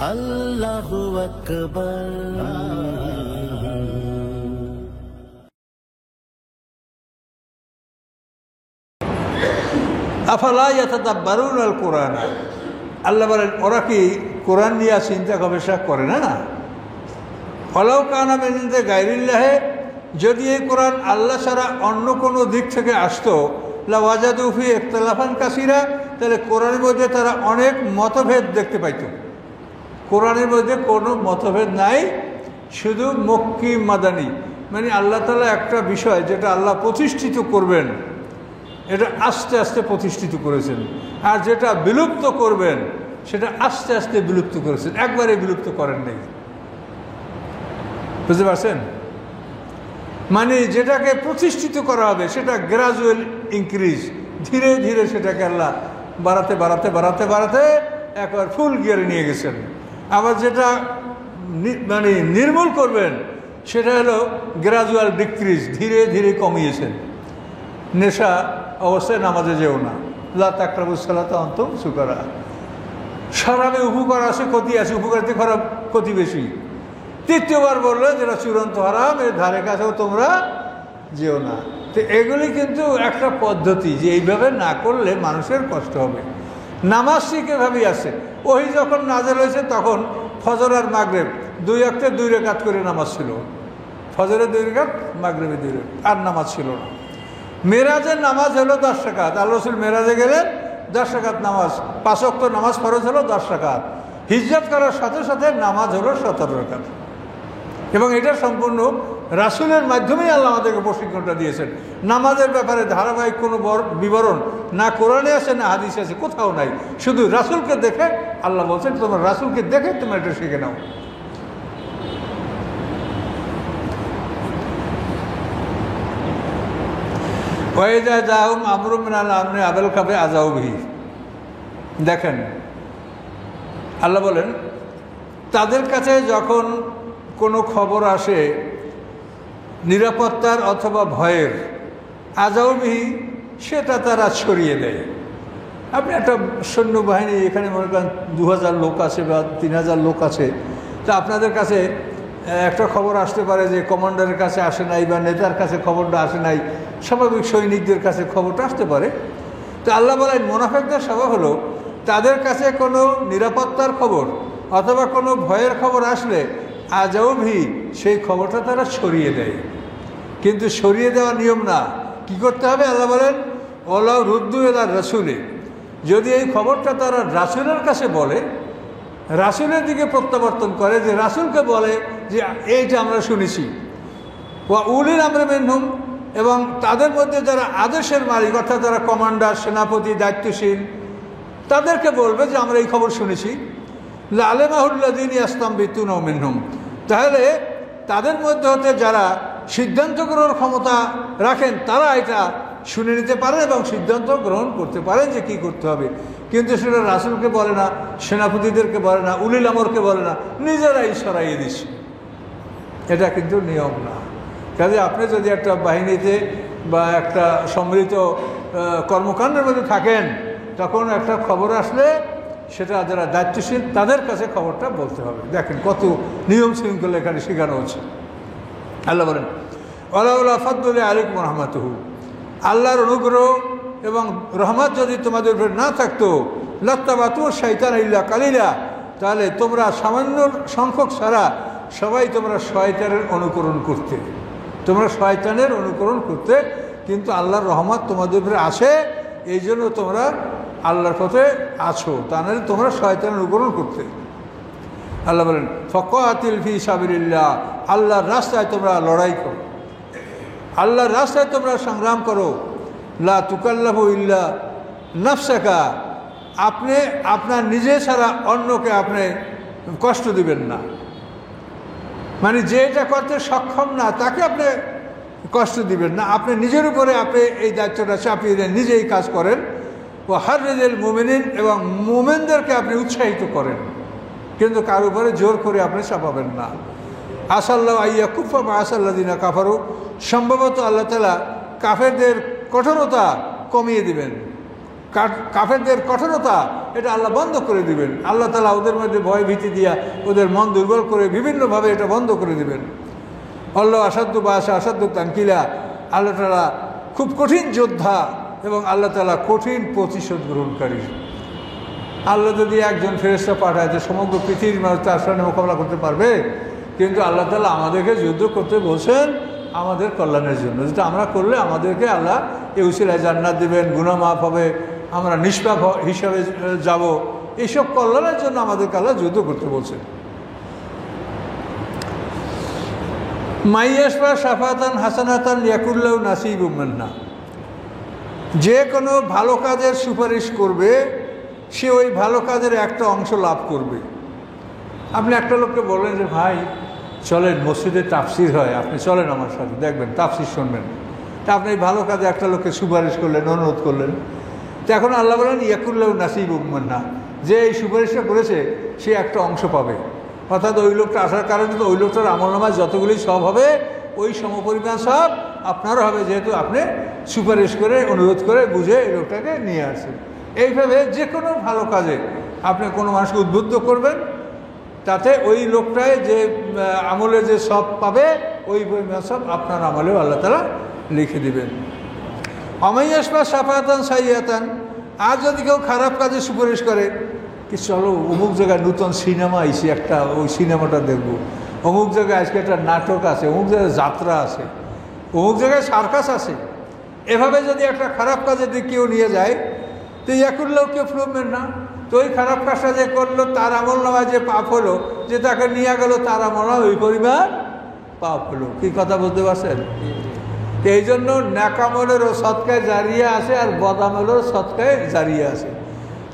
আল্লাহু আকবার। আফালা ইয়াতাদাব্বারুনাল কুরআন, আল্লাহ বলেন ওরা কি কোরআন নিয়ে চিন্তা গবেষণা করে না? ওয়ালাউ কানা মিন ইনদি গায়রিল্লাহি, যদি এই কোরআন আল্লাহ ছাড়া অন্য কোনো দিক থেকে আসতো, লাওয়াজাদু ফি ইখতিলাফান কাসীরা, তাহলে কোরআনের মধ্যে তারা অনেক মতভেদ দেখতে পাইত। কোরআনের মধ্যে কোনো মতভেদ নাই, শুধু মক্কি মাদানি, মানে আল্লাহ তাআলা একটা বিষয় যেটা আল্লাহ প্রতিষ্ঠিত করবেন এটা আস্তে আস্তে প্রতিষ্ঠিত করেছেন, আর যেটা বিলুপ্ত করবেন সেটা আস্তে আস্তে বিলুপ্ত করেছেন, একবারে বিলুপ্ত করেন নাই। বুঝতে পারছেন? মানে যেটাকে প্রতিষ্ঠিত করা হবে সেটা গ্রাজুয়াল ইনক্রিজ, ধীরে ধীরে সেটাকে আল্লাহ বাড়াতে বাড়াতে বাড়াতে বাড়াতে একবার ফুল গিয়ারে নিয়ে গেছেন। আবার যেটা মানে নির্মূল করবেন সেটা হলো গ্রাজুয়াল ডিক্রিজ, ধীরে ধীরে কমিয়েছেন। নেশা অবস্থায় নামাজে যেও না, লা তাকরাবুস সালাতা ওয়া আনতুম সুকারা। শরাবে উপকার আছে, ক্ষতি আছে, উপকারিতে খারাপ, ক্ষতি বেশি। তৃতীয়বার বললো যেটা চূড়ান্ত হারাম, এর ধারে কাছেও তোমরা যেও না। তো এগুলি কিন্তু একটা পদ্ধতি যে এইভাবে না করলে মানুষের কষ্ট হবে। নামাজ ঠিক এভাবেই আছে। ওহি যখন নাজেল হয়েছে তখন ফজর আর মাগরিব দুই ওয়াক্তে 2 রাকাত করে নামাজ ছিল। ফজরে 2 রাকাত, মাগরিবে 2 রাকাত, আর নামাজ ছিল না। মেরাজের নামাজ হলো 10 রাকাত। আল্লাহ রাসূল মেরাজে গেলেন 10 রাকাত নামাজ, 5 ওয়াক্ত নামাজ ফরজ হলো 10 রাকাত। হিজরত করার সাথে সাথে নামাজ হলো 17 রাকাত। এবং এটা সম্পূর্ণ রাসূলের মাধ্যমেই আল্লাহ আমাদেরকে প্রশিক্ষণটা দিয়েছেন। নামাজের ব্যাপারে ধারাবাহিক কোনো বিবরণ না কোরআনে আছে না হাদিসে আছে, কোথাও নাই। শুধু রাসূলকে দেখে আল্লাহ বলছেন তোমরা রাসূলকে দেখে তোমরা এটা শিখে নাও। ওয়াইদা জাহুম আমরুম মিনাল আমরি আবাল কাবে আজাউ বিহি। দেখেন আল্লাহ বলেন তাদের কাছে যখন কোনো খবর আসে নিরাপত্তার অথবা ভয়ের, আজাউবিহি, সেটা তারা ছড়িয়ে দেয়। আপনি একটা সৈন্যবাহিনী এখানে মনে করেন 2000 লোক আছে বা 3000 লোক আছে, তা আপনাদের কাছে একটা খবর আসতে পারে যে কমান্ডারের কাছে আসে নাই বা নেতার কাছে খবরটা আসে নাই, স্বাভাবিক সৈনিকদের কাছে খবরটা আসতে পারে। তো আল্লাহ বলেন মুনাফিকদের স্বভাব হলো তাদের কাছে কোনো নিরাপত্তার খবর অথবা কোনো ভয়ের খবর আসলে আজাউবি, সেই খবরটা তারা ছড়িয়ে দেয়। কিন্তু ছড়িয়ে দেওয়া নিয়ম না, কি করতে হবে? আল্লাহ বলেন ওলাউ রুদ্দু ইলা রাসূলি, যদি এই খবরটা তারা রাসূলের কাছে বলে, রাসূলের দিকে প্রত্যাবর্তন করে, যে রাসূলকে বলে যে এইটা আমরা শুনেছি, ওয়া উলিল আমরি মিনহুম, এবং তাদের মধ্যে যারা আদেশের মালিক অর্থাৎ যারা কমান্ডার, সেনাপতি, দায়িত্বশীল, তাদেরকে বলবে যে আমরা এই খবর শুনেছি, লাআলামাহুল্লাযীনা ইয়াস্তামবিতুনা মিনহুম, তাহলে তাদের মধ্যে হতে যারা সিদ্ধান্ত গ্রহণের ক্ষমতা রাখেন তারা এটা শুনে নিতে পারেন এবং সিদ্ধান্ত গ্রহণ করতে পারেন যে কী করতে হবে। কিন্তু সেটা রাসূলকে বলে না, সেনাপতিদেরকে বলে না, উলিল আমরকে বলে না, নিজেরাই সরাইয়ে দিচ্ছে। এটা কিন্তু নিয়ম না। কাজে আপনি যদি একটা বাহিনীতে বা একটা সম্মিলিত কর্মকাণ্ডের মধ্যে থাকেন, তখন একটা খবর আসলে সেটা যারা দায়িত্বশীল তাদের কাছে খবরটা বলতে হবে। দেখেন কত নিয়ম শৃঙ্খলা এখানে শেখানো হচ্ছে। আল্লাহ বলেন ওয়ালাউলা ফাদলুল্লাহি আলাইকুম ওয়া রাহমাতুহু, আল্লাহর অনুগ্রহ এবং রহমত যদি তোমাদের উপর না থাকতো, লাত্তাবাতু শাইতান ইল্লা কালিলা, তাহলে তোমরা সামান্য সংখ্যক ছাড়া সবাই তোমরা শয়তানের অনুকরণ করতে, তোমরা শয়তানের অনুকরণ করতে। কিন্তু আল্লাহর রহমত তোমাদের উপরে আসে, এই জন্য তোমরা আল্লাহর পথে আছো, তা নাহলে তোমরা শয়তানের অনুকরণ করতে। আল্লাহ বলেন ফাকাতিল ফি সাবিলিল্লাহ, আল্লাহর রাস্তায় তোমরা লড়াই করো, আল্লাহর রাস্তায় তোমরা সংগ্রাম করো। লা তুকাল্লাফু ইল্লা নাফসাকা, আপনি আপনার নিজে ছাড়া অন্যকে আপনি কষ্ট দিবেন না, মানে যে এটা করতে সক্ষম না তাকে আপনি কষ্ট দিবেন না, আপনি নিজের উপরে আপনি এই দায়িত্বটা চাপিয়ে দেন, নিজেই কাজ করেন। ও হাররিজিল মুমিনিন, এবং মুমিনদেরকে আপনি উৎসাহিত করেন, কিন্তু কার উপরে জোর করে আপনি চাপাবেন না। আসাল্লাহ আইয়া কুফা বা আসাল্লাযিনা কাফারু, সম্ভবত আল্লাহ তাআলা কাফেরদের কঠোরতা কমিয়ে দিবেন। কাফেরদের কঠোরতা এটা আল্লাহ বন্ধ করে দিবেন। আল্লাহ তাআলা ওদের মধ্যে ভয় ভীতি দিয়া ওদের মন দুর্বল করে বিভিন্নভাবে এটা বন্ধ করে দিবেন। আল্লাহ আসাধ্য বাসা আসাধ্য তানকিলা, আল্লাহ তাআলা খুব কঠিন যোদ্ধা এবং আল্লাহ তাআলা কঠিন প্রতিশোধ গ্রহণকারী। আল্লাহ যদি একজন ফেরেশতা পাঠায় যে সমগ্র পৃথিবীর মানুষ তার সামনে মোকাবিলা করতে পারবে, কিন্তু আল্লাহ তাআলা আমাদেরকে যুদ্ধ করতে বলছেন আমাদের কল্যাণের জন্য, যেটা আমরা করলে আমাদেরকে আল্লাহ এই উসিলায় জান্নাত দিবেন, গুনাহ মাফ হবে, আমরা নিষ্পাপ হিসাবে যাব, এইসব কল্যাণের জন্য আমাদেরকে আল্লাহ যুদ্ধ করতে বলছেন। মাইয়াশফা শাফাতান হাসানাতান ইয়াকুল্লাহু নাসিবুম মিনহা, যে কোনো ভালো কাজের সুপারিশ করবে সে ওই ভালো কাজের একটা অংশ লাভ করবে। আপনি একটা লোককে বললেন যে ভাই চলেন মসজিদে তাফসির হয়, আপনি চলেন আমার সাথে, দেখবেন তাফসির শুনবেন। তা আপনি এই ভালো কাজে একটা লোককে সুপারিশ করলেন, অনুরোধ করলেন। তো এখন আল্লাহ বলেন ইয়াকুল্লাহু নাসিবুম মিনহা, যে এই সুপারিশটা করেছে সে একটা অংশ পাবে। অর্থাৎ ওই লোকটা আসার কারণে তো ওই লোকটার আমলনামায় যতগুলি সব হবে ওই সমপরিমাণ সব আপনারও হবে, যেহেতু আপনি সুপারিশ করে অনুরোধ করে বুঝে এই লোকটাকে নিয়ে আসেন। এইভাবে যে কোনো ভালো কাজে আপনি কোনো মানুষকে উদ্বুদ্ধ করবেন, তাতে ওই লোকটায় যে আমলে যে সব পাবে ওই পরিমাণ সব আপনার আমলেও আল্লাহ তাআলা লিখে দিবেন। অমাইয়াশফা শাফাতান সাইয়াতান, আর যদি কেউ খারাপ কাজে সুপারিশ করে, কি চলো অমুক জায়গায় নতুন সিনেমা আইছে একটা, ওই সিনেমাটা দেখবো, অমুক জায়গায় আজকে একটা নাটক আছে, অমুক জায়গায় যাত্রা আছে, অমুক জায়গায় সার্কাস আছে, এভাবে যদি একটা খারাপ কাজে দিকে কেউ নিয়ে যায় তো ইয়াকুল্লাহু কাফরুমের না, তো ওই খারাপ কাজটা যে করলো তার আমলনামায় যে পাপ হলো, যে তাকে নিয়ে গেল তার আমলনামায় ওই পরিমাণ পাপ হলো। কি কথা বুঝতে পারছেন? এই জন্য ন্যাকামলেরও সদকায় জারিয়া আছে আর বদামলেরও সদকায় জারিয়া আছে।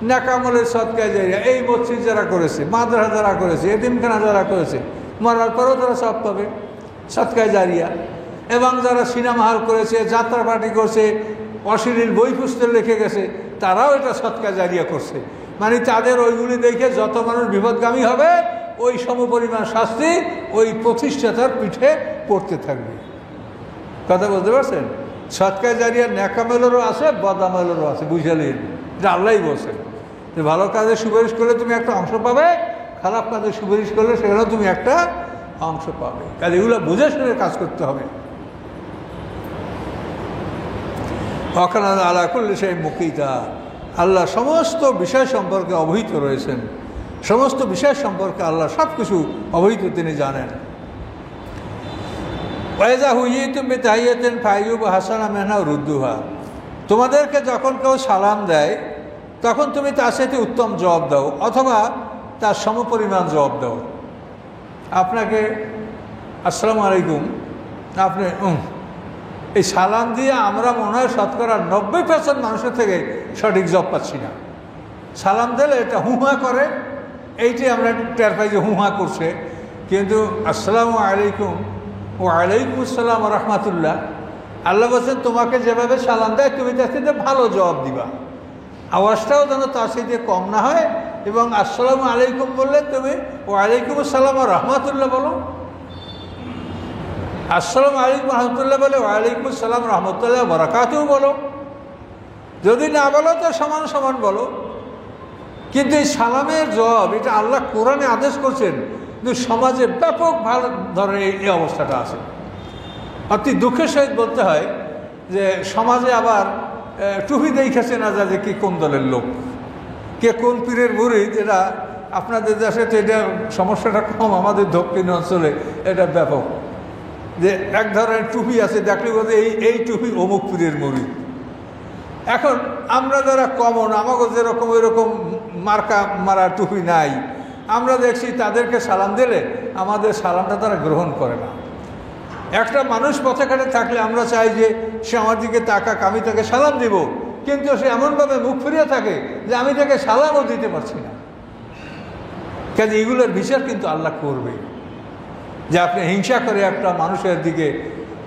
ন্যাকামলের সদকায় জারিয়া এই মসজিদ যারা করেছে, মাদ্রাসা যারা করেছে, এতিমখানা যারা করেছে, মরার পরেও তারা সব পাবে সদকায় জারিয়া। এবং যারা সিনেমা হল করেছে, যাত্রা পার্টি করছে, অশ্লীল বই পুস্তক লিখে গেছে, তারাও এটা সদকায় জারিয়া করছে। মানে তাদের ওইগুলি দেখে যত মানুষ বিপদগামী হবে ওই সমপরিমাণ শাস্তি ওই প্রতিষ্ঠাতার পিঠে পড়তে থাকবে। কথা বলতে পারছেন? সদকায় জারিয়া ন্যাকামলেরও আছে, বদামলেরও আছে, বুঝালেন? এটা আল্লাহই বলছেন যে ভালো কাজে সুপারিশ করলে তুমি একটা অংশ পাবে, খারাপ কাজে সুপারিশ করলে সেখানেও তুমি একটা অংশ পাবে। কাজে এগুলো বুঝে শুনে কাজ করতে হবে। ওয়াকানা আলা কুল্লি শাইইন মুকিতা, আল্লাহ সমস্ত বিষয় সম্পর্কে অবহিত রয়েছেন, সমস্ত বিষয় সম্পর্কে আল্লাহ সব কিছু অবহিত তিনি জানেন। ওয়াইজা হুইয়িতুম বিতাহিয়াতিন ফাইয়ু হাসানা মিনহা রুদ্দুহা, তোমাদেরকে যখন কেউ সালাম দেয় তখন তুমি তার সাথে উত্তম জবাব দাও অথবা তার সমপরিমাণ জবাব দাও। আপনাকে আসসালামু আলাইকুম, আপনি এই সালাম দিয়ে আমরা মনে হয় শতকরা 90% মানুষের থেকে সঠিক জবাব পাচ্ছি না। সালাম দিলে এটা হুহা করে, এইটাই আমরা টের পাই যে হুহা করছে, কিন্তু আসসালামু আলাইকুম ও আলাইকুম আসসালাম রহমাতুল্লাহ, আল্লাহ বলছেন তোমাকে যেভাবে সালাম দেয় তুমি তার সাথে ভালো জবাব দিবা, আওয়াজটাও যেন তার সাথে কম না হয়। এবং আসসালামু আলাইকুম বললে তুমি ও আলাইকুম আসসালাম রহমাতুল্লাহ বলো, আসসালামু আলাইকুম রহমতুল্লাহ বলে ওয়ালাইকুম আসসালাম রহমতুল্লাহ বারাকাতুহু বলো। যদি না বলো তো সমান সমান বলো। কিন্তু এই সালামের জবাব এটা আল্লাহ কোরআনে আদেশ করছেন, কিন্তু সমাজে ব্যাপক ভালো ধরনের এই অবস্থাটা আছে। অতি দুঃখের সহিত বলতে হয় যে সমাজে আবার টুপি দেখেছে না যায় যে কে কোন দলের লোক, কে কোন পীরের মুরিদ। এটা আপনাদের দেশে তো এটা সমস্যাটা কম, আমাদের দক্ষিণ অঞ্চলে এটা ব্যাপক। যে এক ধরনের টুপি আছে, দেখলে বলতে এই টুপি অমুক পীরের মুরিদ। এখন আমরা যারা কমন, আমাকে যেরকম ওইরকম মার্কা মারা টুপি নাই, আমরা দেখছি তাদেরকে সালাম দিলে আমাদের সালামটা তারা গ্রহণ করে না। একটা মানুষ পথে ঘাটে থাকলে আমরা চাই যে সে আমার দিকে তাকাক, আমি তাকে সালাম দিব, কিন্তু সে এমনভাবে মুখ ফিরিয়ে থাকে যে আমি তাকে সালামও দিতে পারছি না। কাজে এগুলোর বিচার কিন্তু আল্লাহ করবে। যে আপনি হিংসা করে একটা মানুষের দিকে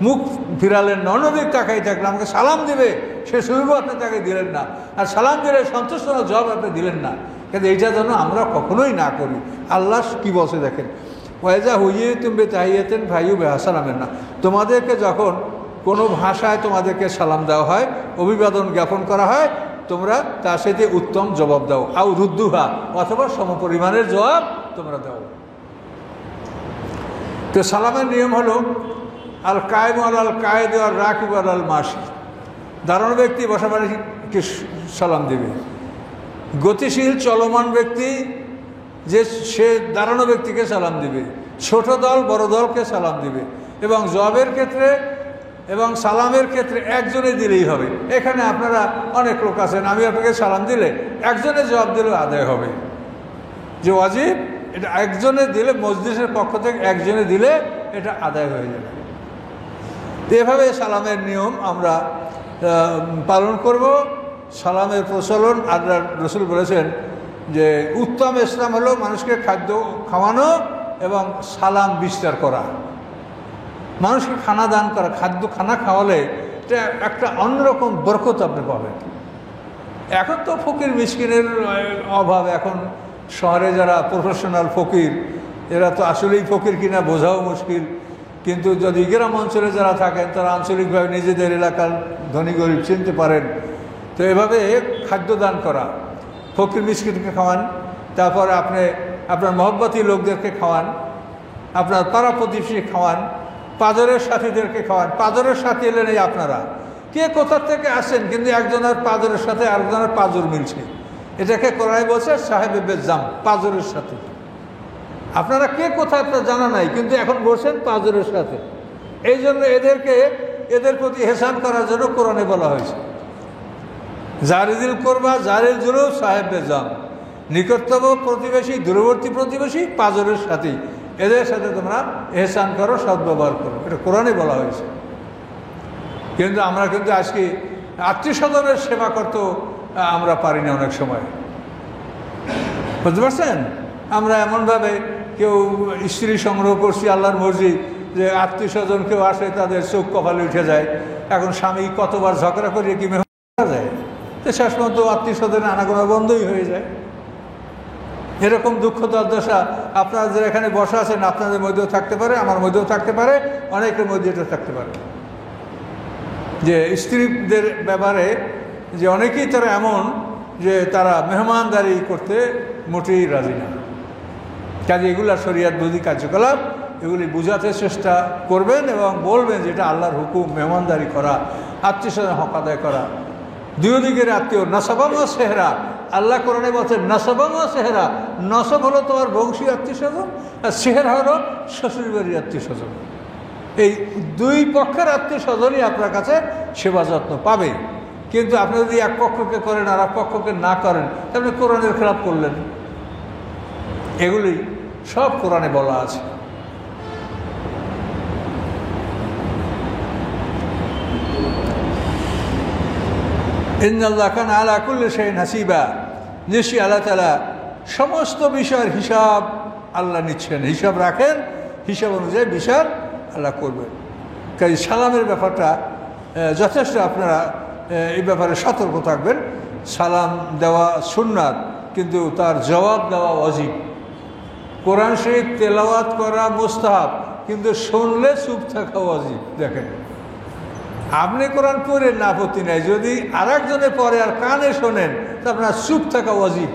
মুখ ফিরালেন, অন্যদিক তাকাই থাকলেন, আমাকে সালাম দেবে সে সুযোগও আপনি তাকে দিলেন না, আর সালাম দিলে সন্তুষ্ট জবাব আপনি দিলেন না। কিন্তু এইটা যেন আমরা কখনোই না করি। আল্লাহ কি বলছে দেখেন, ওয়াইজা হুইয়িতুম বিতাহিয়াতিন ফাইয়ু বিহাসানা মিনহা, তোমাদেরকে যখন কোনো ভাষায় তোমাদেরকে সালাম দেওয়া হয়, অভিবাদন জ্ঞাপন করা হয়, তোমরা তার সাথে উত্তম জবাব দাও, আও রুদ্দুহা, অথবা সমপরিমাণের জবাব তোমরা দাও। তো সালামের নিয়ম হলো আল কায়েম আল কায়েদ আর রাকিব আল মাসি। দাঁড়ানো ব্যক্তি বসা বাড়িকে সালাম দেবে, গতিশীল চলমান ব্যক্তি যে সে দাঁড়ানো ব্যক্তিকে সালাম দিবে, ছোট দল বড় দলকে সালাম দিবে, এবং জবাবের ক্ষেত্রে এবং সালামের ক্ষেত্রে একজনে দিলেই হবে। এখানে আপনারা অনেক লোক আছেন, আমি আপনাকে সালাম দিলে একজনে জবাব দিলেও আদায় হবে, যে ওয়াজিব এটা একজনে দিলে, মসজিদের পক্ষ থেকে একজনে দিলে এটা আদায় হয়ে যাবে। এভাবে সালামের নিয়ম আমরা পালন করব। সালামের প্রচলন আল্লাহ রসুল বলেছেন যে উত্তম ইসলাম হলো মানুষকে খাদ্য খাওয়ানো এবং সালাম বিস্তার করা, মানুষকে খানা দান করা। খানা খাওয়ালে এটা একটা অন্যরকম বরকত আপনি পাবেন। এখন তো ফকির মিসকিনের অভাব, এখন শহরে যারা প্রফেশনাল ফকির এরা তো আসলেই ফকির কিনা বোঝাও মুশকিল, কিন্তু যদি গ্রাম অঞ্চলে যারা থাকেন তারা আঞ্চলিকভাবে নিজেদের এলাকার ধনী গরিব চিনতে পারেন। তো এভাবে খাদ্য দান করা, ফকির মিসকিনকে খাওয়ান, তারপরে আপনি আপনার মহব্বতী লোকদেরকে খাওয়ান, আপনার পাড়া প্রতিবেশী খাওয়ান, পাজরের সাথীদেরকে খাওয়ান। পাজরের সাথী এলেন এই আপনারা, কে কোথার থেকে আসেন, কিন্তু একজনের পাজরের সাথে আরেকজনের পাজর মিলছে, এটাকে কোরআনে বলছে সাহেবে বেজাম, পাজরের সাথে। আপনারা কে কোথায় তা জানা নাই, কিন্তু এখন বলছেন পাজরের সাথে। এই জন্য এদের প্রতি এহসান করার জন্য কোরআনে বলা হয়েছে জারিদিল করবা জারিল জুরু সাহেব বেজাম, নিকটতম প্রতিবেশী দূরবর্তী প্রতিবেশী পাজরের সাথী, এদের সাথে তোমরা এহসান করো, সদ্ব্যবহার করো, এটা কোরআনে বলা হয়েছে। কিন্তু আমরা কিন্তু আজকে আত্মীয় স্বজনের সেবা করতে আমরা পারি না অনেক সময়, বুঝতে পারছেন? আমরা এমনভাবে কেউ স্ত্রী সংগ্রহ করছি আল্লাহর মর্জি, যে আত্মীয় স্বজন কেউ আসে তাদের চোখ কপালে উঠে যায়। এখন স্বামী কতবার ঝগড়া করিয়ে কি মেহমান যায়, তো শেষ পর্যন্ত আত্মীয় স্বজনের আনাগোনা বন্ধই হয়ে যায়। এরকম দুঃখ দুর্দশা আপনাদের এখানে বসা আছেন, আপনাদের মধ্যেও থাকতে পারে, আমার মধ্যেও থাকতে পারে, অনেকের মধ্যে এটা থাকতে পারে, যে স্ত্রীদের ব্যাপারে যে অনেকেই তারা এমন যে তারা মেহমানদারি করতে মোটেই রাজি না। কাজে এগুলা শরিয়াত বিরোধী কার্যকলাপ, এগুলি বোঝাতে চেষ্টা করবেন এবং বলবেন যে এটা আল্লাহর হুকুম, মেহমানদারি করা, আত্মীয় স্বজন হক আদায় করা, দুই দিকের আত্মীয়। নসবামা সেহরা, আল্লাহ কোরআনে বলছেন নসবামা সেহরা, নসব হলো তোমার বংশী আত্মীয় স্বজন, আর সেহরা হলো শ্বশুর বাড়ির আত্মীয় স্বজন। এই দুই পক্ষের আত্মীয় স্বজনই আপনার কাছে সেবা যত্ন পাবে। কিন্তু আপনি যদি এক পক্ষকে করেন আর এক পক্ষকে না করেন, তাহলে কোরআনের খেলাপ করলেন। এগুলি সব কোরআনে বলা আছে। ইন্নাল্লাহ কানা আলা কুল্লি শাইইন হাসিবা, নিশ্চয়ই আল্লাহ তাআলা সমস্ত বিষয়ের হিসাব আল্লাহ নিচ্ছেন, হিসাব রাখেন, হিসাব অনুযায়ী বিচার আল্লাহ করবেন। কাজে সালামের ব্যাপারটা যথেষ্ট আপনারা এই ব্যাপারে সতর্ক থাকবেন। সালাম দেওয়া সুন্নাত, কিন্তু তার জবাব দেওয়া ওয়াজিব। কোরআন শরীফ তেলাওয়াত করা মুস্তাহাব, কিন্তু শুনলে চুপ থাকা ওয়াজিব। দেখেন, আপনি কোরআন পড়েন না, আপত্তি নাই, যদি আর একজনে পড়ে আর কানে শোনেন তা আপনার চুপ থাকা ওয়াজিব।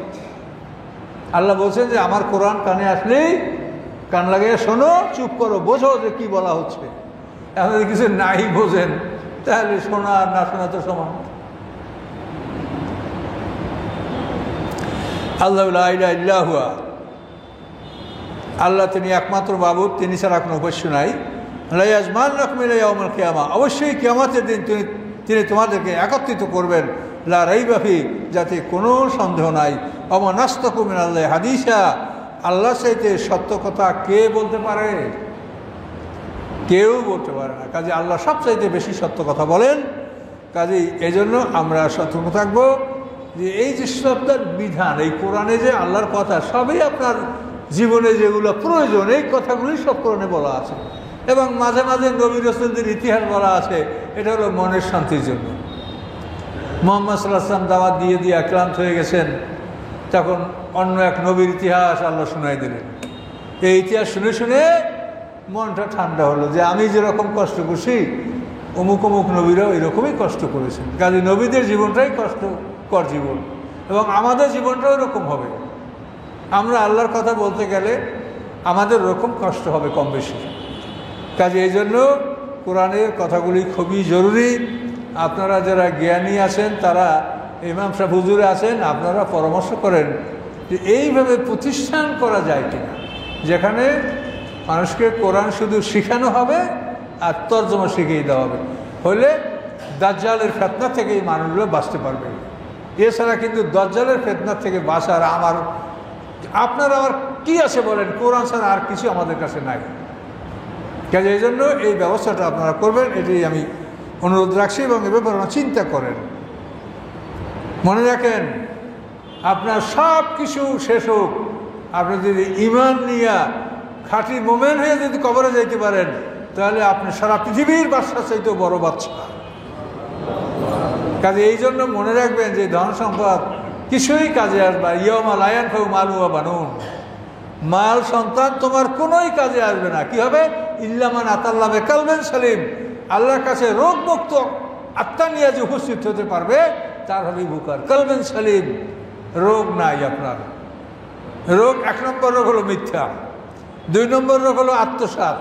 আল্লাহ বলছেন যে আমার কোরআন কানে আসলেই কান লাগিয়ে শোনো, চুপ করো, বোঝো যে কি বলা হচ্ছে। এখন যদি কিছু নাই বোঝেন তাহলে শোনা আর না শোনা তো সমান। আল্লাহ ইল্লাহুয়া, আল্লাহ তিনি একমাত্র মাবুদ, তিনি ছাড়া কোনো উপাস্য নাই। লায়াজমান রাকমিল ইয়াউমুল কিয়ামা, অবশ্যই কিয়ামতের দিন তিনি তোমাদেরকে একত্রিত করবেন। লা রাইবা ফি, যাতে কোনো সন্দেহ নাই। ওমা নাস্তাকু মিনাল্লাহি হাদিসা, আল্লাহ চাইতে সত্য কথা কে বলতে পারে? কেউ বলতে পারে না। কাজে আল্লাহ সবচাইতে বেশি সত্য কথা বলেন। কাজেই এই জন্য আমরা সতর্ক থাকবো যে এই যে শব্দের বিধান, এই কোরআনে যে আল্লাহর কথা, সবই আপনার জীবনে যেগুলো প্রয়োজন, এই কথাগুলি সব কোরআনে বলা আছে। এবং মাঝে মাঝে নবী রাসূলদের ইতিহাস বলা আছে, এটা হলো মনের শান্তির জন্য। মুহাম্মদ সাল্লাল্লাহু আলাইহি ওয়াসাল্লাম দাওয়াত দিয়ে দিয়ে আক্রান্ত হয়ে গেছেন, তখন অন্য এক নবীর ইতিহাস আল্লাহ শোনাই দিলেন। এই ইতিহাস শুনে শুনে মনটা ঠান্ডা হলো, যে আমি যেরকম কষ্ট করছি অমুক অমুক নবীরাও এরকমই কষ্ট করেছেন। কাজে নবীদের জীবনটাই কষ্ট কর জীবন, এবং আমাদের জীবনটাও এরকম হবে। আমরা আল্লাহর কথা বলতে গেলে আমাদের ওরকম কষ্ট হবে কম বেশি। কাজে এই জন্য কোরআনের কথাগুলি খুবই জরুরি। আপনারা যারা জ্ঞানী আছেন, তারা ইমাম সাহেব হুজুরে আছেন, আপনারা পরামর্শ করেন যে এইভাবে প্রতিষ্ঠান করা যায় কিনা, যেখানে মানুষকে কোরআন শুধু শেখানো হবে আর তর্জমা শিখিয়ে দেওয়া হবে, হলে দাজ্জালের ফিতনা থেকে এই মানুষগুলো বাঁচতে পারবে। এছাড়া কিন্তু দাজ্জালের ফিতনা থেকে বাঁচার আপনার আমার কি আছে বলেন? কোরআন ছাড়া আর কিছু আমাদের কাছে নাই। কাজে এই জন্য এই ব্যবস্থাটা আপনারা করবেন, এটি আমি অনুরোধ রাখছি, এবং এ ব্যাপারে চিন্তা করেন। মনে রাখেন, আপনার সব কিছু শেষ হোক, আপনি যদি ঈমান নিয়ে খাঁটি মোমেন হয়ে যদি কবরে যাইতে পারেন, তাহলে আপনি সারা পৃথিবীর বাদশার চাইতেও বড় বাদশা। কাজে এই জন্য মনে রাখবেন যে ধন সম্পদ কিছুই কাজে আসবে। ইয়াউমা লা ইয়ানফাউ মালুন ওয়া বানুন, মাল সন্তান তোমার কোনোই কাজে আসবে না। কি হবে? ইল্লা মান আতাল্লাহ বিকালবিন সালিম, আল্লাহর কাছে রোগমুক্ত আত্মা নিয়ে যে উপস্থিত হতে পারবে তার হবে বুকার কালবিন সালিম। রোগ নাই আপনার। রোগ, 1 নম্বর রোগ হলো মিথ্যা, 2 নম্বর রোগ হলো আত্মসাৎ,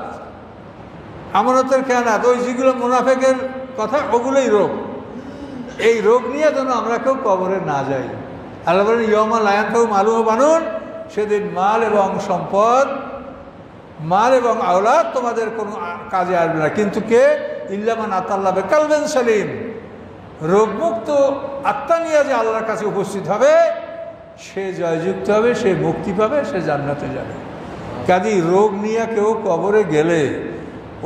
আমানতের খেয়ানাত, ওই যেগুলো মুনাফেকের কথা, ওগুলোই রোগ। এই রোগ নিয়ে যেন আমরা কেউ কবরে না যাই। আল্লাহ বলেন ইয়াউমা লা ইয়ানফাউ মালুন ওয়া বানুন, সেদিন মাল এবং সম্পদ, মাল এবং আওলাদ তোমাদের কোনো কাজে আসবে না। কিন্তু কে? ইল্লা মান আতাল্লাহ বিকালবিন সালিম, রোগমুক্ত আত্মা নিয়ে যে আল্লাহর কাছে উপস্থিত হবে, সে জয়যুক্ত হবে, সে মুক্তি পাবে, সে জান্নাতে যাবে। কাজে রোগ নিয়ে কেউ কবরে গেলে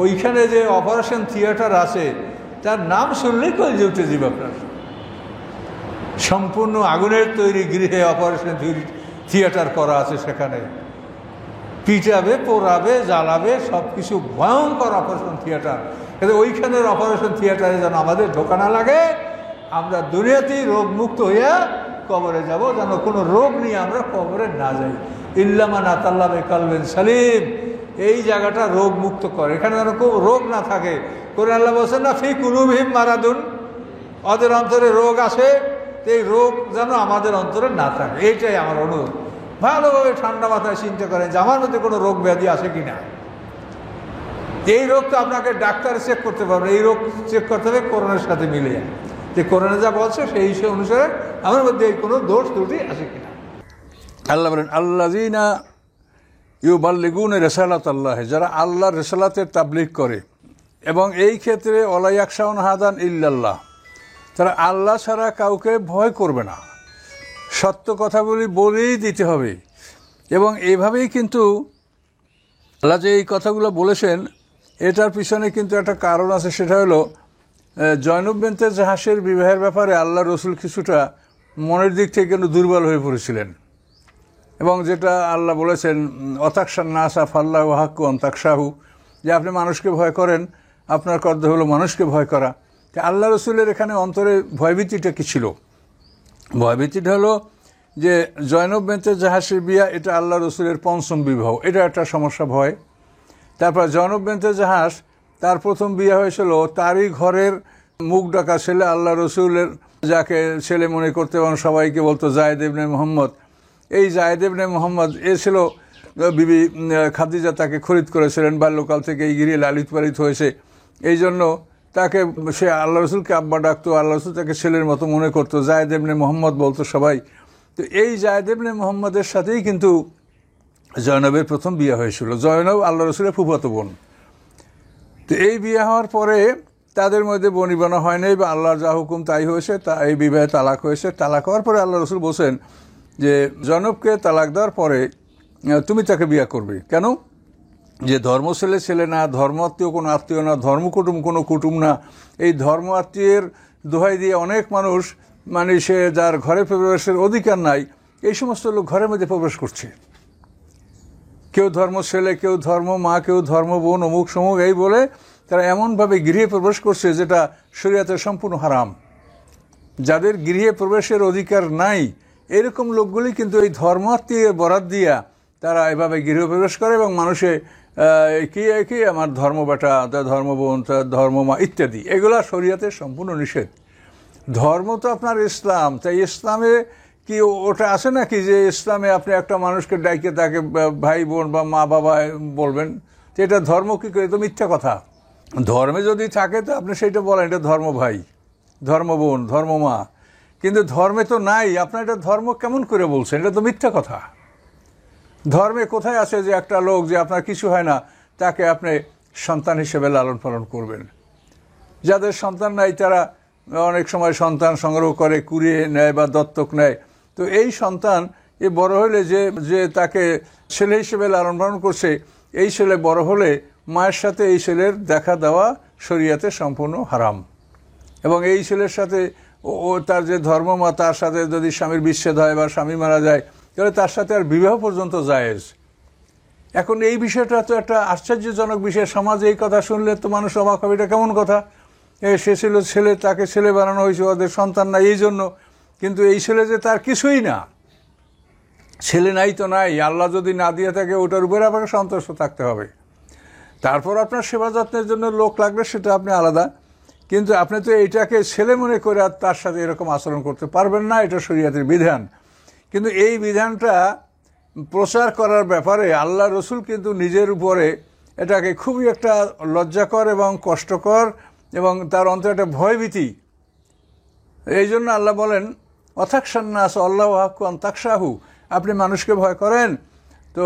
ওইখানে যে অপারেশন থিয়েটার আছে, তার নাম শুনলেই কলজে উঠে যাবে আপনার। সম্পূর্ণ আগুনের তৈরি গৃহে অপারেশন থিয়েটার করা আছে, সেখানে পিটাবে, পোড়াবে, জ্বালাবে, সব কিছু ভয়ঙ্কর অপারেশন থিয়েটার। কিন্তু ওইখানের অপারেশন থিয়েটারে যেন আমাদের ঢোকা না লাগে, আমরা দুনিয়াতেই রোগমুক্ত হইয়া কবরে যাব, যেন কোনো রোগ নিয়ে আমরা কবরে না যাই। ইল্লা মান আতাল্লাহ বিকালবিন সালিম, এই জায়গাটা রোগ মুক্ত করে, এখানে যেন কোনো রোগ না থাকে। কোরআন আল্লাহ বলছেন না, ফি কুলুবিহিম মারাদুন, ওদের অন্তরে রোগ আছে, এই রোগ যেন আমাদের অন্তরে না থাকে। এইটাই আমার অনুরোধ। ভালোভাবে ঠান্ডা মাথায় চিন্তা করেন যে আমার মধ্যে কোনো রোগ ব্যাধি আছে কিনা। এই রোগ তো আপনাকে ডাক্তার চেক করতে পারবে, এই রোগ চেক করতে হবে কোরআনের সাথে মিলিয়ে, যে কোরআনে যা বলছে সেই হিসেবে অনুসারে আমার মধ্যে কোনো দোষ ত্রুটি আছে কিনা। আল্লাহ বলেন আল্লাযীনা ইউবাল্লিগুনা রিসালাতাল্লাহ, যারা আল্লাহর রিসালাতের তাবলীগ করে, এবং এই ক্ষেত্রে ওয়ালা ইয়াখশাউনা আহাদান ইল্লাল্লাহ, তারা আল্লাহ ছাড়া কাউকে ভয় করবে না। সত্য কথাগুলি বলেই দিতে হবে। এবং এইভাবেই কিন্তু আল্লাহ যে এই কথাগুলো বলেছেন, এটার পিছনে কিন্তু একটা কারণ আছে। সেটা হলো জয়নব বিনতে জাহাসের বিবাহের ব্যাপারে আল্লাহ রসুল কিছুটা মনের দিক থেকে কিন্তু দুর্বল হয়ে পড়েছিলেন, এবং যেটা আল্লাহ বলেছেন অতাকশান নাসা ফাল্লাহু হাক্কু আন তাকশাহু, যে আপনি মানুষকে ভয় করেন, আপনার কর্তব্য হলো মানুষকে ভয় করা। আল্লাহ রসুলের এখানে অন্তরে ভয়ভীতিটা কী ছিল? ভয়ভীতিটা হলো যে জয়নব বিনতে জাহাসের বিয়া, এটা আল্লাহ রসুলের ৫ম বিবাহ, এটা একটা সমস্যা, ভয়। তারপর জয়নব বিনতে জাহাস, তার প্রথম বিয়ে হয়েছিল তারই ঘরের মুখ ডাকা ছেলে, আল্লাহ রসুলের যাকে ছেলে মনে করতে এবং সবাইকে বলতো জায়েদ ইবনে মুহাম্মদ। এই জায়েদ ইবনে মুহাম্মদ এ ছিল বিবি খাদিজা তাকে খরিদ করেছিলেন, বাল্যকাল থেকে এই গৃহে লালিত পালিত হয়েছে, এই জন্য তাকে সে আল্লাহ রসুলকে আব্বা ডাকতো, আল্লাহ রসুল তাকে ছেলের মতো মনে করতো, জায়েদ ইবনে মুহাম্মদ বলতো সবাই। তো এই জায়েদ ইবনে মুহাম্মদের সাথেই কিন্তু জয়নবের প্রথম বিয়ে হয়েছিল। জয়নব আল্লাহ রসুলের ফুফাতো বোন। তো এই বিয়ে হওয়ার পরে তাদের মধ্যে বনিবনা হয় নাই, বা আল্লাহর যা হুকুম তাই হয়েছে, তা এই বিবাহে তালাক হয়েছে। তালাক হওয়ার পরে আল্লাহ রসুল বলছেন যে জয়নবকে তালাক দেওয়ার পরে তুমি তাকে বিয়ে করবে। কেন? যে ধর্ম ছেলে ছেলে না, ধর্ম আত্মীয় কোনো আত্মীয় না, ধর্মকুটুম কোনো কুটুম না। এই ধর্ম আত্মীয়ের দোহাই দিয়ে অনেক মানুষ, মানে সে যার ঘরে প্রবেশের অধিকার নাই, এই সমস্ত লোক ঘরের মধ্যে প্রবেশ করছে। কেউ ধর্ম ছেলে, কেউ ধর্ম মা, কেউ ধর্ম বোন, অমুক সমুক, এই বলে তারা এমনভাবে গৃহে প্রবেশ করছে যেটা শরীয়তে সম্পূর্ণ হারাম। যাদের গৃহে প্রবেশের অধিকার নাই, এরকম লোকগুলি কিন্তু এই ধর্মাত্মীয় বরাত দিয়া তারা এভাবে গৃহে প্রবেশ করে, এবং মানুষে কি আমার ধর্ম বেটা, ধর্ম বোন, ধর্ম মা ইত্যাদি, এগুলা শরীয়তে সম্পূর্ণ নিষেধ। ধর্ম তো আপনার ইসলাম, তাই ইসলামে কি ওটা আছে নাকি যে ইসলামে আপনি একটা মানুষকে ডাইকে তাকে ভাই বোন বা মা বাবা বলবেন? তো এটা ধর্ম কি করে? তো মিথ্যা কথা। ধর্মে যদি থাকে তো আপনি সেইটা বলেন এটা ধর্ম ভাই, ধর্ম বোন, ধর্ম মা, কিন্তু ধর্মে তো নাই। আপনার এটা ধর্ম কেমন করে বলছেন? এটা তো মিথ্যা কথা। ধর্মে কোথায় আছে যে একটা লোক যে আপনার কিছু হয় না তাকে আপনি সন্তান হিসেবে লালন পালন করবেন? যাদের সন্তান নাই তারা অনেক সময় সন্তান সংগ্রহ করে, কুড়িয়ে নেয় বা দত্তক নেয়। তো এই সন্তান এ বড় হলে যে তাকে ছেলে হিসেবে লালন পালন করছে, এই ছেলে বড় হলে মায়ের সাথে এই ছেলের দেখা দেওয়া শরিয়াতে সম্পূর্ণ হারাম। এবং এই ছেলের সাথে ও তার যে ধর্মমা, তার সাথে যদি স্বামীর বিচ্ছেদ হয় বা স্বামী মারা যায় তাহলে তার সাথে আর বিবাহ পর্যন্ত জায়েজ। এখন এই বিষয়টা তো একটা আশ্চর্যজনক বিষয়। সমাজে এই কথা শুনলে তো মানুষ অবাক হবে, এটা কেমন কথা? সে ছিল ছেলে, তাকে ছেলে বানানো হয়েছে, ওদের সন্তান নাই এই জন্য। কিন্তু এই ছেলে যে তার কিছুই না, ছেলে নাই তো নাই, আল্লাহ যদি না দিয়ে থাকে ওটার উপরে আপনাকে সন্তুষ্ট থাকতে হবে। তারপর আপনার সেবা যত্নের জন্য লোক লাগবে, সেটা আপনি আলাদা, কিন্তু আপনি তো এইটাকে ছেলে মনে করে আর তার সাথে এরকম আচরণ করতে পারবেন না। এটা শরীয়তের বিধান। কিন্তু এই বিধানটা প্রচার করার ব্যাপারে আল্লাহ রসুল কিন্তু নিজের উপরে এটাকে খুবই একটা লজ্জাকর এবং কষ্টকর এবং তার অন্তরে একটা ভয়ভীতি। এই জন্য আল্লাহ বলেন অথাকসান্নাস আল্লাহ হাক্কু আন তাকশাহু, আপনি মানুষকে ভয় করেন তো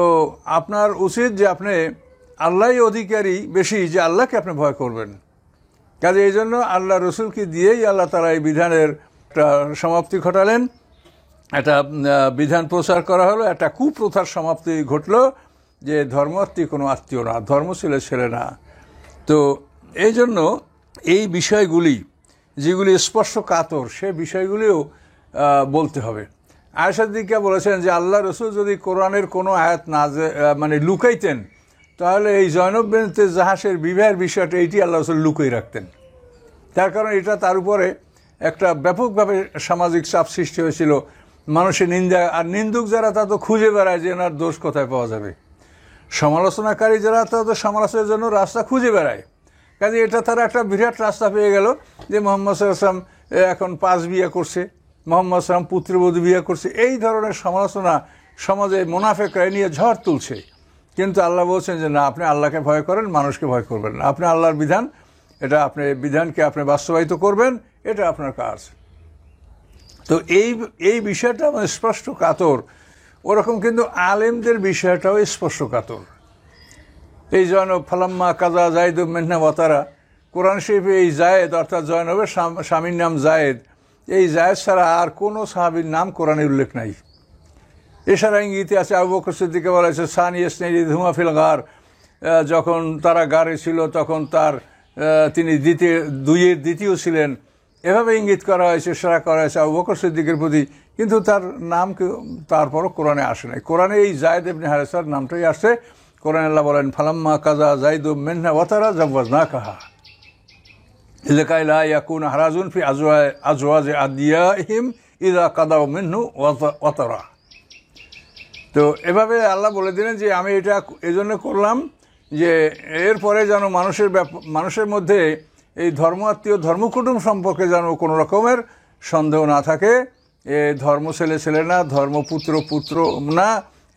আপনার উচিত যে আপনি আল্লাহই অধিকারী বেশি, যে আল্লাহকে আপনি ভয় করবেন। কাজে এই জন্য আল্লাহ রসুলকে দিয়েই আল্লাহ তারা এই বিধানের একটা সমাপ্তি ঘটালেন, একটা বিধান প্রচার করা হলো, একটা কুপ্রথার সমাপ্তি ঘটল যে ধর্মাত্মীয় কোনো আত্মীয় না, ধর্ম ছেলে না। তো এই জন্য এই বিষয়গুলি যেগুলি স্পষ্ট কাতর, সে বিষয়গুলিও বলতে হবে। আয়েশা সিদ্দিকা বলেছেন যে আল্লাহ রসুল যদি কোরআনের কোনো আয়াত না মানে লুকাইতেন তাহলে এই জয়নব বিনতে জাহাসের বিবাহের বিষয়টা এইটি আল্লাহ রসুল লুকিয়ে রাখতেন। তার কারণ এটা তার উপরে একটা ব্যাপকভাবে সামাজিক চাপ সৃষ্টি হয়েছিল, মানুষের নিন্দা, আর নিন্দুক যারা তা তো খুঁজে বেড়ায় যে এনার দোষ কোথায় পাওয়া যাবে। সমালোচনাকারী যারা তা তো সমালোচনার জন্য রাস্তা খুঁজে বেড়ায়। কাজে এটা তারা একটা বিরাট রাস্তা পেয়ে গেল যে মোহাম্মদ সাল্লাম এখন 5 বিয়ে করছে, মোহাম্মদ সাল্লাম পুত্রবধূ বিয়ে করছে। এই ধরনের সমালোচনা সমাজে মুনাফেকরা নিয়ে ঝড় তুলছে। কিন্তু আল্লাহ বলছেন যে না, আপনি আল্লাহকে ভয় করেন, মানুষকে ভয় করবেন না। আপনি আল্লাহর বিধান, এটা আপনি বিধানকে আপনি বাস্তবায়িত করবেন, এটা আপনার কাজ। তো এই বিষয়টা মানে স্পষ্ট কাতর। ওরকম কিন্তু আলেমদের বিষয়টাও স্পষ্ট কাতর। এই জয়নব ফালাম্মা কাজা জায়েদ মিন্না ওয়াতারা, কোরআন শরীফে এই জায়েদ অর্থাৎ জয়নবের স্বামীর নাম জায়েদ, এই জায়েদ ছাড়া আর কোনো সাহাবীর নাম কোরআনে উল্লেখ নাই। এছাড়া ইঙ্গিতে আছে আবু বকর সিদ্দিককে বলা হয়েছে সানি ইসনাইনি ধুমা ফিল গার, যখন তারা গারে ছিল তখন তিনি দুইয়ের দ্বিতীয় ছিলেন। এভাবে ইঙ্গিত করা হয়েছে, ইশারা করা হয়েছে আবু বকর সিদ্দিকের প্রতি, কিন্তু তার নাম তারপরও কোরআনে আসে নাই। কোরআনে এই জায়েদ ইবনে হারেসার নামটাই আসছে। কোরআন আল্লাহ বলেন ফালাম্মা কাজা জাইদু মিন্না ওয়াতারা জাওয়াজনাকাহা লিকাই লা ইয়াকুনা হারাজুন ফি আজওয়াজি আদিয়াহিম ইযা কাদাউ মিনহু ওয়াতারা। তো এভাবে আল্লাহ বলে দিলেন যে আমি এটা এজন্য করলাম যে এরপরে যেন মানুষের মধ্যে এই ধর্মাত্মীয় ধর্মকুটুম সম্পর্কে যেন কোনো রকমের সন্দেহ না থাকে। ধর্ম ছেলে না, ধর্মপুত্র পুত্র না,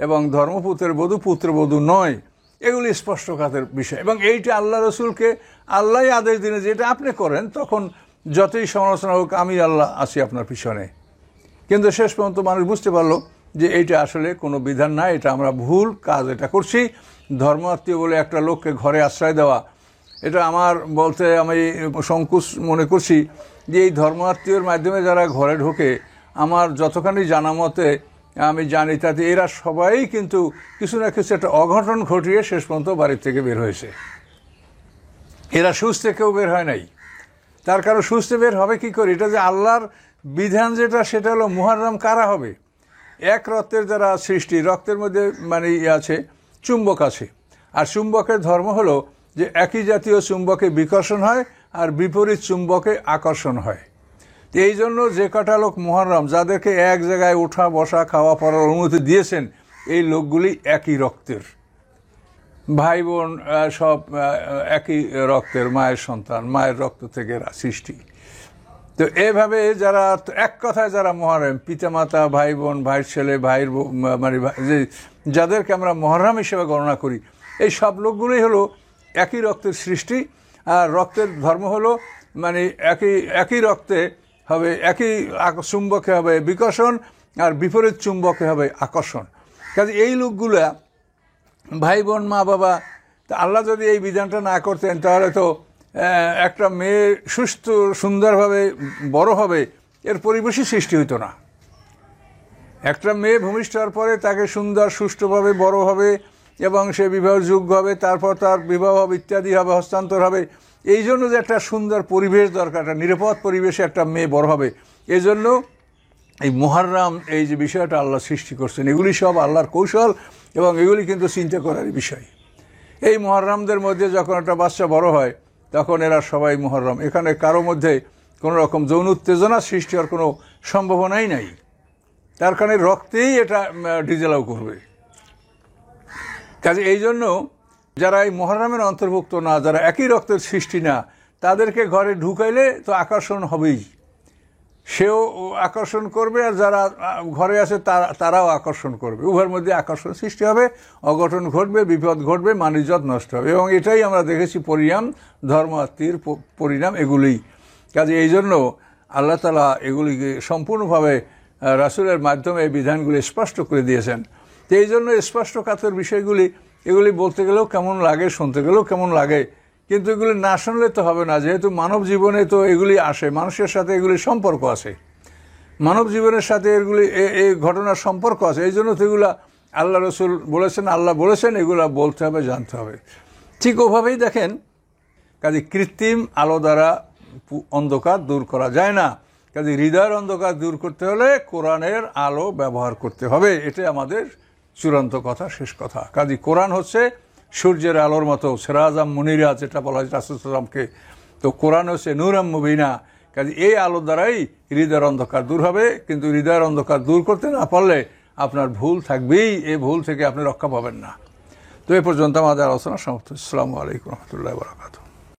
এবং ধর্মপুত্রের বধূ পুত্রবধূ নয়। এগুলি স্পষ্ট কাতের বিষয়। এবং এইটা আল্লাহ রসুলকে আল্লাহই আদেশ দিনে যে এটা আপনি করেন, তখন যতই সমালোচনা হোক আমি আল্লাহ আছি আপনার পিছনে। কিন্তু শেষ পর্যন্ত মানুষ বুঝতে পারলো যে এইটা আসলে কোনো বিধান না, এটা আমরা ভুল কাজ এটা করছি। ধর্মাত্মীয় বলে একটা লোককে ঘরে আশ্রয় দেওয়া, এটা আমার বলতে আমি সংকোচ মনে করছি যে এই ধর্মাত্মীয়র মাধ্যমে যারা ঘরে ঢোকে, আমার যতখানি জানা মতে আমি জানি তাতে এরা সবাই কিন্তু কিছু না কিছু একটা অঘটন ঘটিয়ে শেষ পর্যন্ত বাড়ির থেকে বের হয়েছে। এরা সুস্থ কেউ বের হয় নাই। তার কারণ সুস্থ বের হবে কি করে? এটা যে আল্লাহর বিধান যেটা, সেটা হলো মুহাররম কারা হবে? এক রক্তের যারা সৃষ্টি, রক্তের মধ্যে মানে আছে চুম্বক আছে, আর চুম্বকের ধর্ম হলো যে একই জাতীয় চুম্বকে বিকর্ষণ হয় আর বিপরীত চুম্বকে আকর্ষণ হয়। এই জন্য যে কটা লোক মুহররম, যাদেরকে এক জায়গায় ওঠা বসা খাওয়া পড়ার অনুমতি দিয়েছেন, এই লোকগুলি একই রক্তের, ভাই বোন সব একই রক্তের, মায়ের সন্তান, মায়ের রক্ত থেকে সৃষ্টি। তো এভাবে যারা এক কথায় যারা মহরম, পিতামাতা, ভাই বোন, ভাইয়ের ছেলে, ভাইয়ের মানে যাদেরকে আমরা মহরম হিসেবে গণনা করি, এই সব লোকগুলোই হলো একই রক্তের সৃষ্টি। আর রক্তের ধর্ম হলো মানে একই রক্তে হবে, একই চুম্বকে হবে বিকর্ষণ, আর বিপরীত চুম্বকে হবে আকর্ষণ। কাজে এই লোকগুলা ভাই বোন, মা বাবা, তা আল্লাহ যদি এই বিধানটা না করতেন তাহলে তো একটা মেয়ে সুস্থ সুন্দরভাবে বড় হবে এর পরিবেশই সৃষ্টি হইতো না। একটা মেয়ে ভূমিষ্ঠ হওয়ার পরে তাকে সুন্দর সুষ্ঠুভাবে বড় হবে এবং সে বিবাহের যোগ্য হবে, তারপর তার বিবাহ হবে, ইত্যাদি হবে, হস্তান্তর হবে। এই জন্য যে একটা সুন্দর পরিবেশ দরকার, একটা নিরাপদ পরিবেশে একটা মেয়ে বড় হবে, এই জন্য এই মুহররম এই যে বিষয়টা আল্লাহ সৃষ্টি করছেন, এগুলি সব আল্লাহর কৌশল এবং এগুলি কিন্তু চিন্তা করার বিষয়। এই মুহররমদের মধ্যে যখন একটা বাচ্চা বড় হয় তখন এরা সবাই মুহররম, এখানে কারো মধ্যে কোনো রকম যৌন উত্তেজনা সৃষ্টি হওয়ার কোনো সম্ভাবনাই নাই, তার কারণে রক্তেই এটা ডিজেলাও করবে। কাজে এই জন্য যারা এই মুহররমের অন্তর্ভুক্ত না, যারা একই রক্তের সৃষ্টি না, তাদেরকে ঘরে ঢুকাইলে তো আকর্ষণ হবেই, সেও আকর্ষণ করবে আর যারা ঘরে আছে তারাও আকর্ষণ করবে, উভয়ের মধ্যে আকর্ষণ সৃষ্টি হবে, অঘটন ঘটবে, বিপদ ঘটবে, মানইজ্জত নষ্ট হবে। এবং এটাই আমরা দেখেছি পরিণাম, ধর্মাত্মীর পরিণাম এগুলি। কাজে এই জন্য আল্লাহ তাআলা এগুলিকে সম্পূর্ণভাবে রাসূলের মাধ্যমে এই বিধানগুলি স্পষ্ট করে দিয়েছেন। তো এই জন্য স্পষ্টকাতর বিষয়গুলি এগুলি বলতে গেলেও কেমন লাগে, শুনতে গেলেও কেমন লাগে, কিন্তু এগুলি না শুনলে তো হবে না, যেহেতু মানব জীবনে তো এগুলি আসে, মানুষের সাথে এগুলি সম্পর্ক আছে, মানব জীবনের সাথে এগুলি এই ঘটনার সম্পর্ক আছে। এই জন্য তো এগুলা আল্লাহ রসুল বলেছেন, আল্লাহ বলেছেন, এগুলা বলতে হবে, জানতে হবে। ঠিক ওভাবেই দেখেন, কাজে কৃত্রিম আলো দ্বারা অন্ধকার দূর করা যায় না। কাজে হৃদয়ের অন্ধকার দূর করতে হলে কোরআনের আলো ব্যবহার করতে হবে, এটাই আমাদের চূড়ান্ত কথা, শেষ কথা। কাজে কোরআন হচ্ছে সূর্যের আলোর মতো, সিরাজাম মুনিরা যেটা বলা হয় রাসূল সাল্লাল্লাহু আলাইহি ওয়াসাল্লাম, তো কোরআন হচ্ছে নূরাম মুবিনা। কাজে এই আলো দ্বারাই হৃদয়ের অন্ধকার দূর হবে। কিন্তু হৃদয়ের অন্ধকার দূর করতে না পারলে আপনার ভুল থাকবেই, এই ভুল থেকে আপনি রক্ষা পাবেন না। তো এ পর্যন্ত আমাদের আলোচনা সমাপ্ত। আসসালামু আলাইকুম ওয়া রাহমাতুল্লাহি ওয়া বারাকাতুহু।